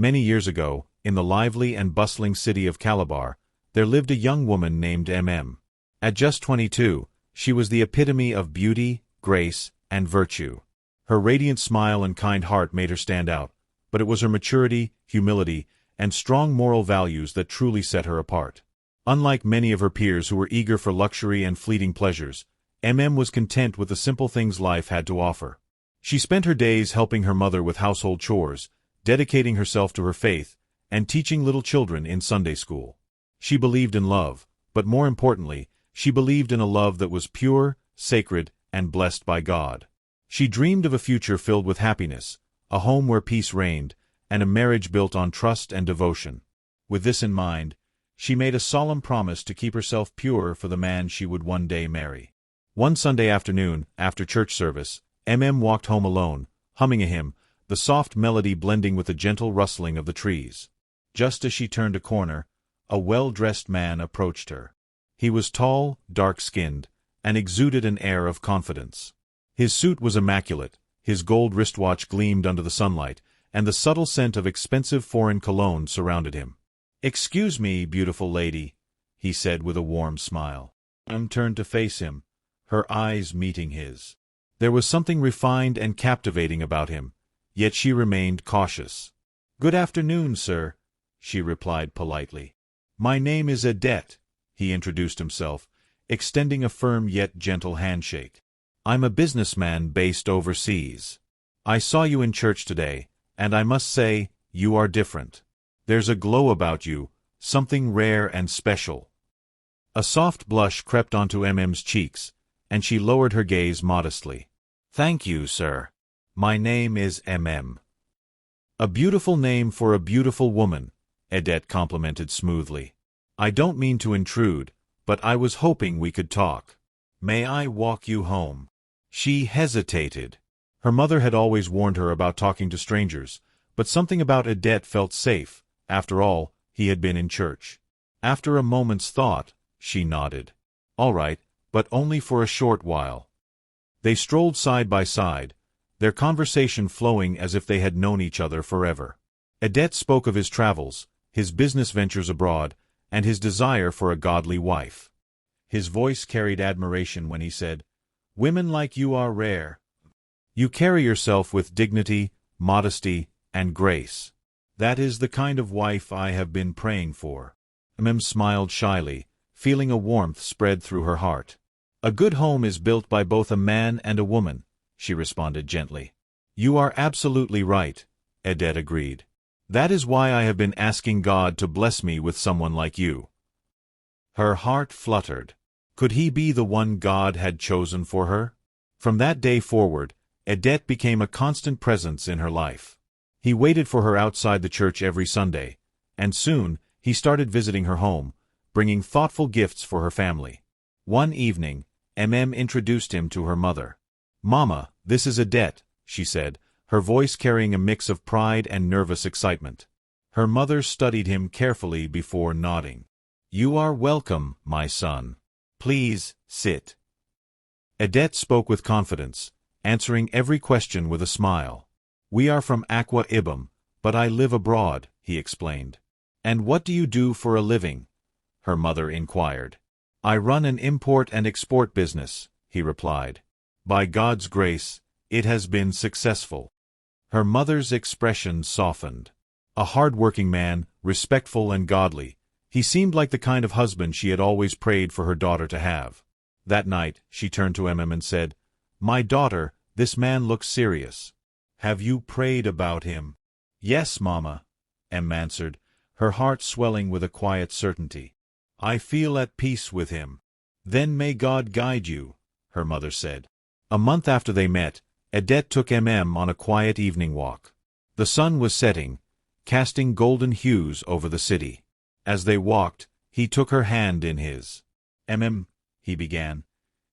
Many years ago, in the lively and bustling city of Calabar, there lived a young woman named MM. At just 22, she was the epitome of beauty, grace, and virtue. Her radiant smile and kind heart made her stand out, but it was her maturity, humility, and strong moral values that truly set her apart. Unlike many of her peers who were eager for luxury and fleeting pleasures, MM was content with the simple things life had to offer. She spent her days helping her mother with household chores, dedicating herself to her faith, and teaching little children in Sunday school. She believed in love, but more importantly, she believed in a love that was pure, sacred, and blessed by God. She dreamed of a future filled with happiness, a home where peace reigned, and a marriage built on trust and devotion. With this in mind, she made a solemn promise to keep herself pure for the man she would one day marry. One Sunday afternoon, after church service, MM walked home alone, humming a hymn, the soft melody blending with the gentle rustling of the trees. Just as she turned a corner, a well-dressed man approached her. He was tall, dark-skinned, and exuded an air of confidence. His suit was immaculate, his gold wristwatch gleamed under the sunlight, and the subtle scent of expensive foreign cologne surrounded him. "Excuse me, beautiful lady," he said with a warm smile. Em turned to face him, her eyes meeting his. There was something refined and captivating about him, yet she remained cautious. "Good afternoon, sir," she replied politely. "My name is Adet," he introduced himself, extending a firm yet gentle handshake. "I'm a businessman based overseas. I saw you in church today, and I must say, you are different. There's a glow about you, something rare and special." A soft blush crept onto MM's cheeks, and she lowered her gaze modestly. "Thank you, sir. My name is MM." "A beautiful name for a beautiful woman," Adet complimented smoothly. "I don't mean to intrude, but I was hoping we could talk. May I walk you home?" She hesitated. Her mother had always warned her about talking to strangers, but something about Adet felt safe. After all, he had been in church. After a moment's thought, she nodded. "All right, but only for a short while." They strolled side by side, their conversation flowing as if they had known each other forever. Adet spoke of his travels, his business ventures abroad, and his desire for a godly wife. His voice carried admiration when he said, "Women like you are rare. You carry yourself with dignity, modesty, and grace. That is the kind of wife I have been praying for." MM smiled shyly, feeling a warmth spread through her heart. "A good home is built by both a man and a woman," she responded gently. "You are absolutely right," Adet agreed. "That is why I have been asking God to bless me with someone like you." Her heart fluttered. Could he be the one God had chosen for her? From that day forward, Adet became a constant presence in her life. He waited for her outside the church every Sunday, and soon he started visiting her home, bringing thoughtful gifts for her family. One evening, MM introduced him to her mother. "Mama, this is Adet," she said, her voice carrying a mix of pride and nervous excitement. Her mother studied him carefully before nodding. "You are welcome, my son. Please, sit." Adet spoke with confidence, answering every question with a smile. "We are from Akwa Ibom, but I live abroad," he explained. "And what do you do for a living?" her mother inquired. "I run an import and export business," he replied. "By God's grace, it has been successful." Her mother's expression softened. A hard-working man, respectful and godly, he seemed like the kind of husband she had always prayed for her daughter to have. That night, she turned to MM and said, "My daughter, this man looks serious. Have you prayed about him?" "Yes, Mama," M answered, her heart swelling with a quiet certainty. "I feel at peace with him." "Then may God guide you," her mother said. A month after they met, Adet took MM on a quiet evening walk. The sun was setting, casting golden hues over the city. As they walked, he took her hand in his. "MM," he began,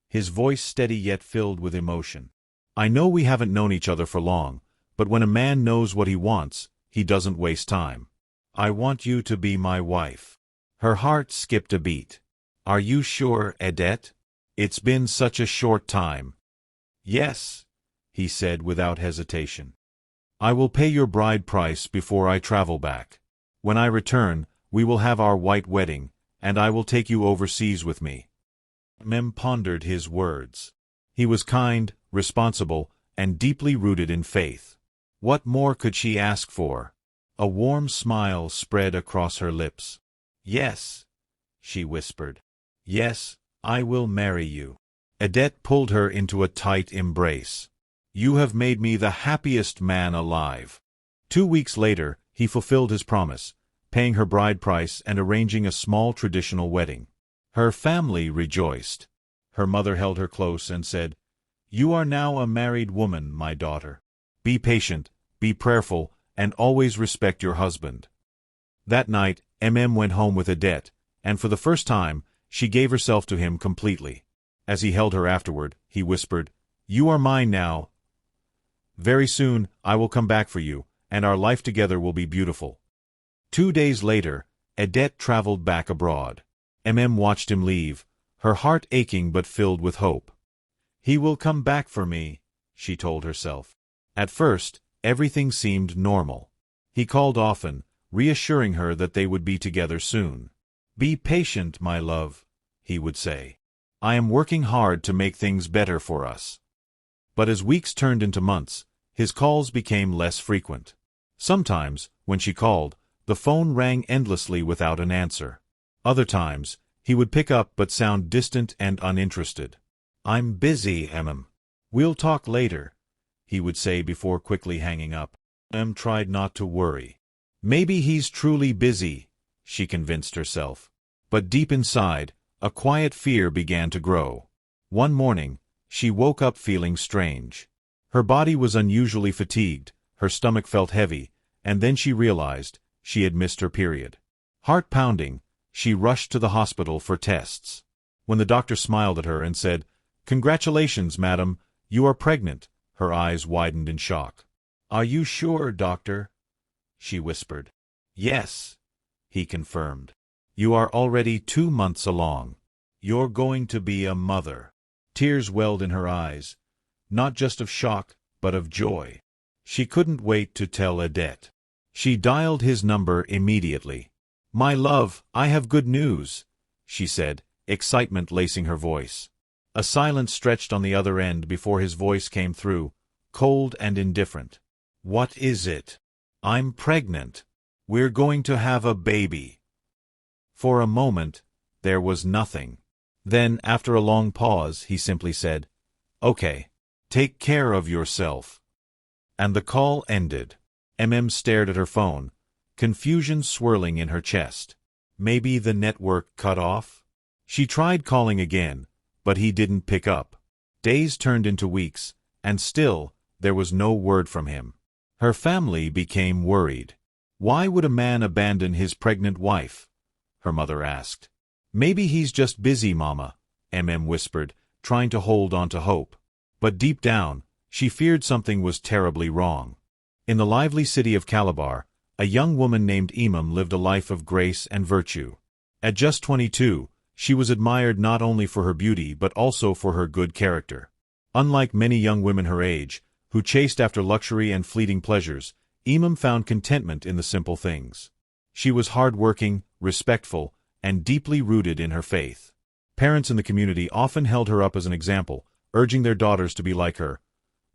his voice steady yet filled with emotion. "I know we haven't known each other for long, but when a man knows what he wants, he doesn't waste time. I want you to be my wife." Her heart skipped a beat. "Are you sure, Adet? It's been such a short time." "Yes," he said without hesitation. I will pay your bride price before I travel back. When I return, we will have our white wedding, and I will take you overseas with me. Mem pondered his words. He was kind, responsible, and deeply rooted in faith. What more could she ask for? A warm smile spread across her lips. Yes, she whispered. Yes, I will marry you. Odette pulled her into a tight embrace. You have made me the happiest man alive. 2 weeks later, he fulfilled his promise, paying her bride price and arranging a small traditional wedding. Her family rejoiced. Her mother held her close and said, "You are now a married woman, my daughter. Be patient, be prayerful, and always respect your husband." That night, went home with Odette, and for the first time, she gave herself to him completely. As he held her afterward, he whispered, "You are mine now. Very soon, I will come back for you, and our life together will be beautiful." 2 days later, Odette traveled back abroad. Watched him leave, her heart aching but filled with hope. He will come back for me, she told herself. At first, everything seemed normal. He called often, reassuring her that they would be together soon. "Be patient, my love," he would say. "I am working hard to make things better for us." But as weeks turned into months, his calls became less frequent. Sometimes, when she called, the phone rang endlessly without an answer. Other times, he would pick up but sound distant and uninterested. "I'm busy, We'll talk later," he would say before quickly hanging up. Tried not to worry. Maybe he's truly busy, she convinced herself. But deep inside, a quiet fear began to grow. One morning, she woke up feeling strange. Her body was unusually fatigued, her stomach felt heavy, and then she realized she had missed her period. Heart pounding, she rushed to the hospital for tests. When the doctor smiled at her and said, "Congratulations, madam, you are pregnant," her eyes widened in shock. "Are you sure, doctor?" she whispered. "Yes," he confirmed. "You are already 2 months along. You're going to be a mother." Tears welled in her eyes, not just of shock, but of joy. She couldn't wait to tell Odette. She dialed his number immediately. "My love, I have good news," she said, excitement lacing her voice. A silence stretched on the other end before his voice came through, cold and indifferent. "What is it?" "I'm pregnant. We're going to have a baby." For a moment, there was nothing. Then, after a long pause, he simply said, "Okay, take care of yourself." And the call ended. Stared at her phone, confusion swirling in her chest. Maybe the network cut off? She tried calling again, but he didn't pick up. Days turned into weeks, and still, there was no word from him. Her family became worried. "Why would a man abandon his pregnant wife?" her mother asked. "Maybe he's just busy, Mama," whispered, trying to hold on to hope. But deep down, she feared something was terribly wrong. In the lively city of Calabar, a young woman named Imam lived a life of grace and virtue. At just 22, she was admired not only for her beauty but also for her good character. Unlike many young women her age, who chased after luxury and fleeting pleasures, Imam found contentment in the simple things. She was hard-working, respectful, and deeply rooted in her faith. Parents in the community often held her up as an example, urging their daughters to be like her,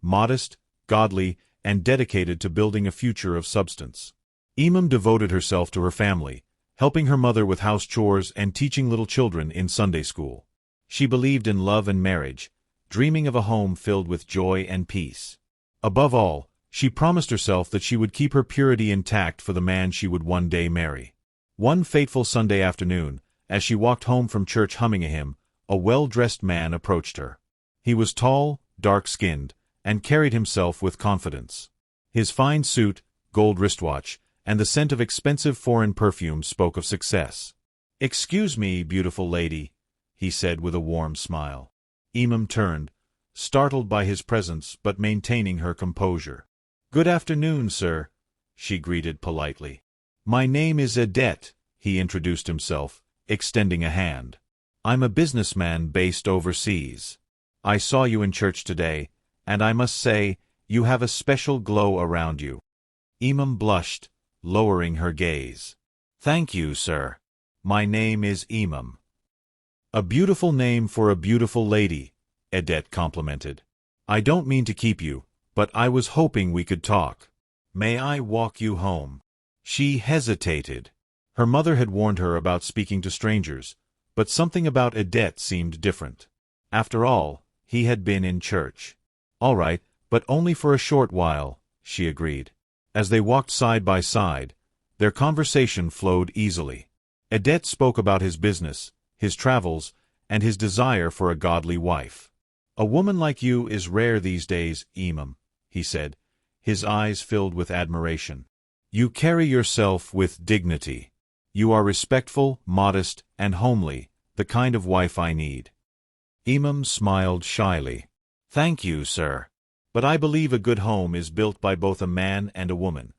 modest, godly, and dedicated to building a future of substance. Imam devoted herself to her family, helping her mother with house chores and teaching little children in Sunday school. She believed in love and marriage, dreaming of a home filled with joy and peace. Above all, she promised herself that she would keep her purity intact for the man she would one day marry. One fateful Sunday afternoon, as she walked home from church humming a hymn, a well-dressed man approached her. He was tall, dark-skinned, and carried himself with confidence. His fine suit, gold wristwatch, and the scent of expensive foreign perfume spoke of success. "Excuse me, beautiful lady," he said with a warm smile. Imam turned, startled by his presence but maintaining her composure. "Good afternoon, sir," she greeted politely. "My name is Odette," he introduced himself, extending a hand. "I'm a businessman based overseas. I saw you in church today, and I must say, You have a special glow around you. Imam blushed, lowering her gaze. Thank you, sir. My name is Imam. A beautiful name for a beautiful lady, Edet complimented. I don't mean to keep you, but I was hoping we could talk. May I walk you home? She hesitated. Her mother had warned her about speaking to strangers, but something about Edet seemed different. After all, he had been in church. All right, but only for a short while, she agreed. As they walked side by side, their conversation flowed easily. Edet spoke about his business, his travels, and his desire for a godly wife. A woman like you is rare these days, Imam, he said, his eyes filled with admiration. You carry yourself with dignity. You are respectful, modest, and homely, the kind of wife I need. Imam smiled shyly. Thank you, sir. But I believe a good home is built by both a man and a woman.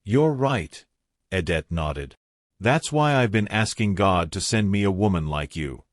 You're right, Edet nodded. That's why I've been asking God to send me a woman like you.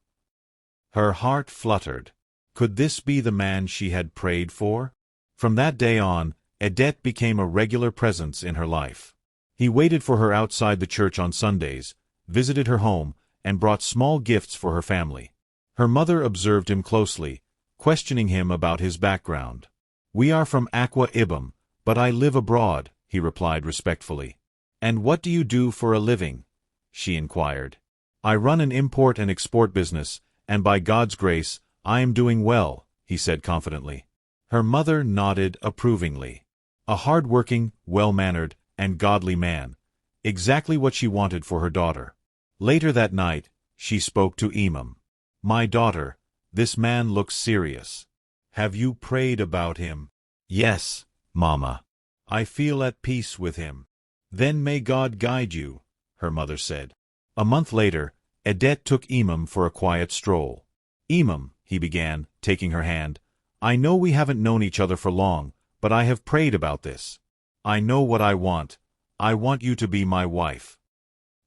Her heart fluttered. Could this be the man she had prayed for? From that day on, Edet became a regular presence in her life. He waited for her outside the church on Sundays, visited her home, and brought small gifts for her family. Her mother observed him closely, questioning him about his background. We are from Akwa Ibom, but I live abroad, he replied respectfully. And what do you do for a living? She inquired. I run an import and export business, and by God's grace, I am doing well, he said confidently. Her mother nodded approvingly. A hard-working, well-mannered, and godly man. Exactly what she wanted for her daughter. Later that night, she spoke to Imam. My daughter, this man looks serious. Have you prayed about him? Yes, Mama. I feel at peace with him. Then may God guide you, her mother said. A month later, Edet took Imam for a quiet stroll. Imam, he began, taking her hand, I know we haven't known each other for long, but I have prayed about this. I know what I want. I want you to be my wife.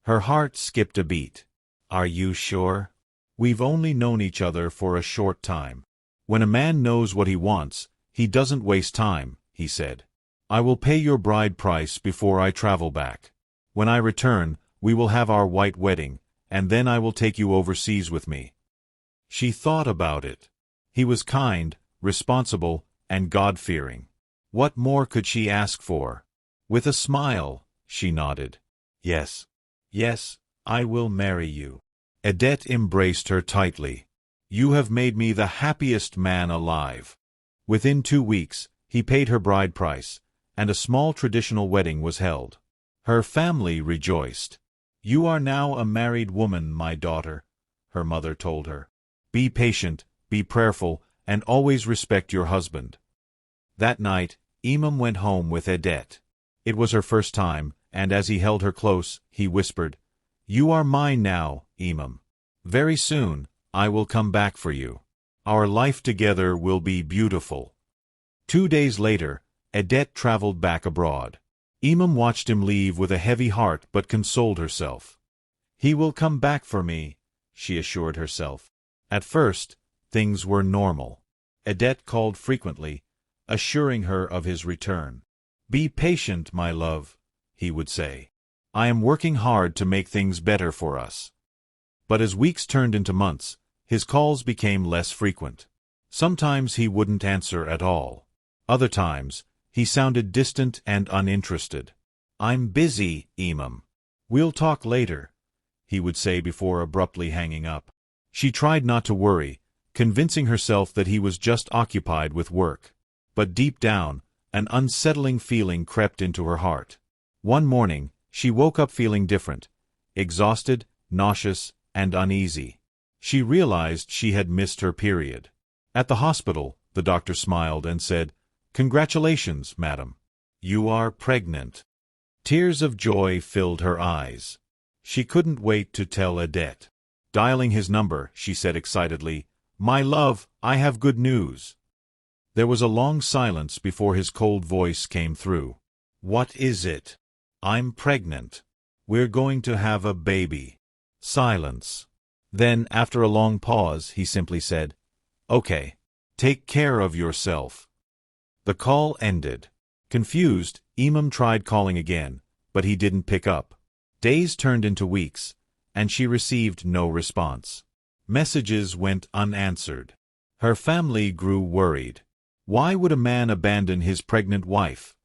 Her heart skipped a beat. Are you sure? We've only known each other for a short time. When a man knows what he wants, he doesn't waste time, he said. I will pay your bride price before I travel back. When I return, we will have our white wedding, and then I will take you overseas with me. She thought about it. He was kind, responsible, and God-fearing. What more could she ask for? With a smile, she nodded. Yes. Yes, I will marry you. Edet embraced her tightly. You have made me the happiest man alive. Within 2 weeks, he paid her bride price, and a small traditional wedding was held. Her family rejoiced. You are now a married woman, my daughter, her mother told her. Be patient, be prayerful, and always respect your husband. That night, Imam went home with Edet. It was her first time, and as he held her close, he whispered, You are mine now, Imam. Very soon, I will come back for you. Our life together will be beautiful. 2 days later, Edet traveled back abroad. Imam watched him leave with a heavy heart but consoled herself. He will come back for me, she assured herself. At first, things were normal. Edet called frequently, assuring her of his return. Be patient, my love, he would say. I am working hard to make things better for us. But as weeks turned into months, his calls became less frequent. Sometimes he wouldn't answer at all. Other times, he sounded distant and uninterested. I'm busy, Imam. We'll talk later, he would say before abruptly hanging up. She tried not to worry, convincing herself that he was just occupied with work. But deep down, an unsettling feeling crept into her heart. One morning, she woke up feeling different, exhausted, nauseous, and uneasy. She realized she had missed her period. At the hospital, the doctor smiled and said, Congratulations, madam. You are pregnant. Tears of joy filled her eyes. She couldn't wait to tell Edet. Dialing his number, she said excitedly, My love, I have good news. There was a long silence before his cold voice came through. What is it? I'm pregnant. We're going to have a baby. Silence. Then, after a long pause, he simply said, Okay, take care of yourself. The call ended. Confused, Imam tried calling again, but he didn't pick up. Days turned into weeks, and she received no response. Messages went unanswered. Her family grew worried. Why would a man abandon his pregnant wife?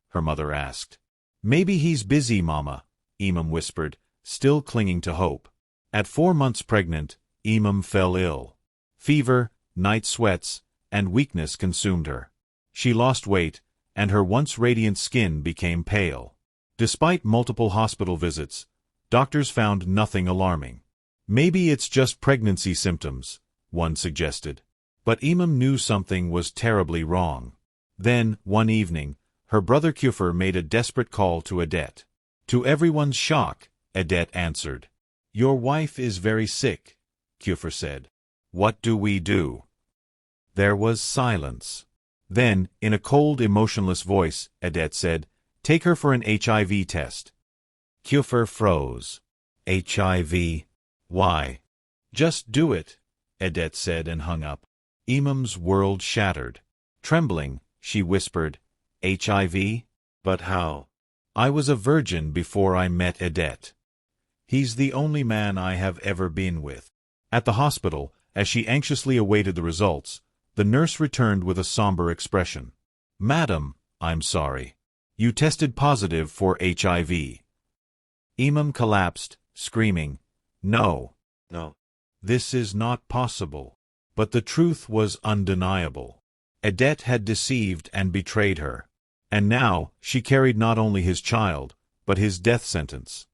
Her mother asked. Maybe he's busy, Mama, Imam whispered, still clinging to hope. At 4 months pregnant, Imam fell ill. Fever, night sweats, and weakness consumed her. She lost weight, and her once radiant skin became pale. Despite multiple hospital visits, doctors found nothing alarming. Maybe it's just pregnancy symptoms, one suggested. But Imam knew something was terribly wrong. Then, one evening, her brother Kufr made a desperate call to Adet. To everyone's shock, Adet answered. Your wife is very sick, Kufr said. What do we do? There was silence. Then, in a cold, emotionless voice, Adet said, Take her for an HIV test. Kufr froze. HIV? Why? Just do it, Adet said and hung up. Imam's world shattered. Trembling, she whispered, HIV? But how? I was a virgin before I met Adet. He's the only man I have ever been with. At the hospital, as she anxiously awaited the results, the nurse returned with a somber expression. Madam, I'm sorry. You tested positive for HIV. Imam collapsed, screaming, No. This is not possible. But the truth was undeniable. Adet had deceived and betrayed her. And now she carried not only his child, but his death sentence.